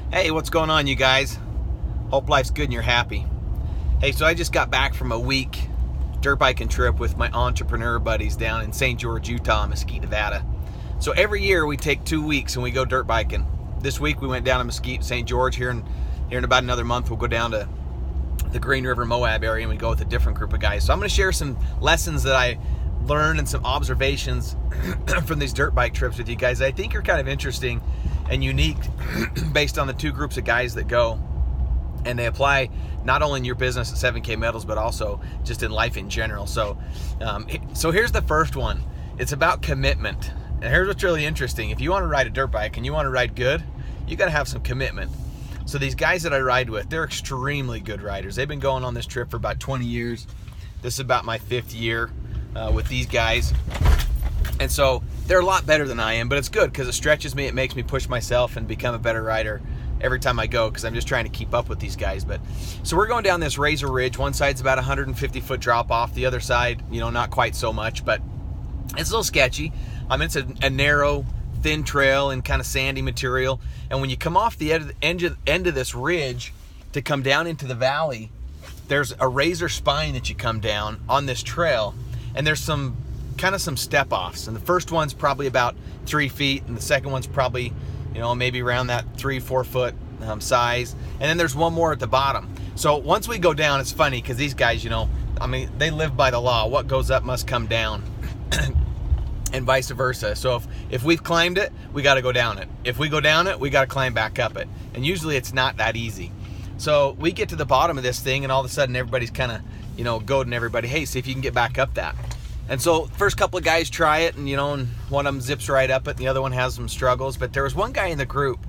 Hey, what's going on, you guys? Hope life's good and you're happy. Hey, so I just got back from a week dirt biking trip with my entrepreneur buddies down in St. George, Utah, Mesquite, Nevada. So every year we take 2 weeks and we go dirt biking. This week we went down to Mesquite, St. George. Here in about another month we'll go down to the Green River, Moab area, and we go with a different group of guys. So I'm going to share some lessons that I learned and some observations from these dirt bike trips with you guys that I think are kind of interesting and unique based on the two groups of guys that go, and they apply not only in your business at 7K Metals but also just in life in general. So here's the first one. It's about commitment, and here's what's really interesting. If you want to ride a dirt bike and you want to ride good, you got to have some commitment. So these guys that I ride with, they're extremely good riders. They've been going on this trip for about 20 years. This is about my 5th year with these guys. And so they're a lot better than I am, but it's good because it stretches me. It makes me push myself and become a better rider every time I go, because I'm just trying to keep up with these guys. But so we're going down this Razor Ridge. One side's about 150-foot drop off. The other side, not quite so much, but it's a little sketchy. It's a narrow, thin trail and kind of sandy material. And when you come off the end of this ridge to come down into the valley, there's a razor spine that you come down on this trail, and there's some step offs. And the first one's probably about 3 feet, and the second one's probably, maybe around that 3-4 foot size. And then there's one more at the bottom. So once we go down, it's funny because these guys, they live by the law. What goes up must come down. And vice versa. So if we've climbed it, we got to go down it. If we go down it, we got to climb back up it. And usually it's not that easy. So we get to the bottom of this thing, and all of a sudden everybody's kind of, goading everybody, hey, see if you can get back up that. And so first couple of guys try it, and and one of them zips right up it, and the other one has some struggles. But there was one guy in the group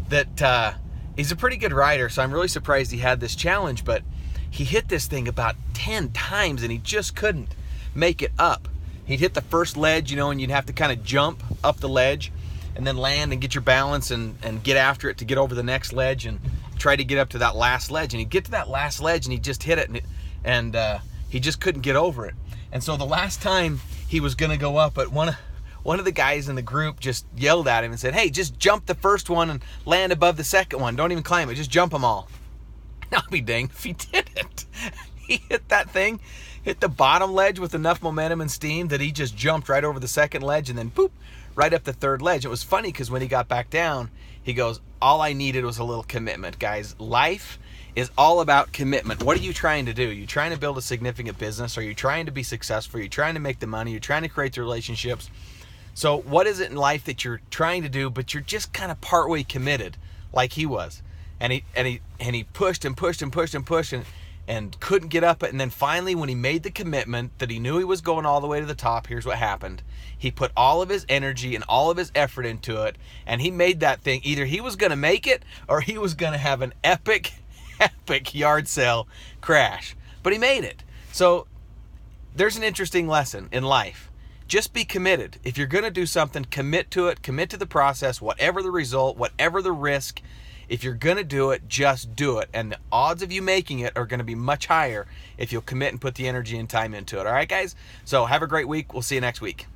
that he's a pretty good rider, so I'm really surprised he had this challenge. But he hit this thing about 10 times, and he just couldn't make it up. He'd hit the first ledge, and you'd have to kind of jump up the ledge and then land and get your balance and get after it to get over the next ledge and try to get up to that last ledge. And he'd get to that last ledge and he just hit it, and he just couldn't get over it. And so the last time he was going to go up, but one of the guys in the group just yelled at him and said, hey, just jump the first one and land above the second one. Don't even climb it. Just jump them all. I'll be danged if he didn't. He hit that thing, hit the bottom ledge with enough momentum and steam that he just jumped right over the second ledge and then boop, right up the third ledge. It was funny because when he got back down, he goes, all I needed was a little commitment. Guys, life is all about commitment. What are you trying to do? Are you trying to build a significant business? Are you trying to be successful? Are you trying to make the money? You're trying to create the relationships? So what is it in life that you're trying to do, but you're just kind of partway committed like he was? And he pushed and pushed and pushed and pushed and couldn't get up it. And then finally, when he made the commitment that he knew he was going all the way to the top, here's what happened. He put all of his energy and all of his effort into it, and he made that thing. Either he was going to make it or he was going to have an epic yard sale crash. But he made it. So there's an interesting lesson in life. Just be committed. If you're going to do something, commit to it. Commit to the process, whatever the result, whatever the risk. If you're going to do it, just do it. And the odds of you making it are going to be much higher if you'll commit and put the energy and time into it. All right, guys? So have a great week. We'll see you next week.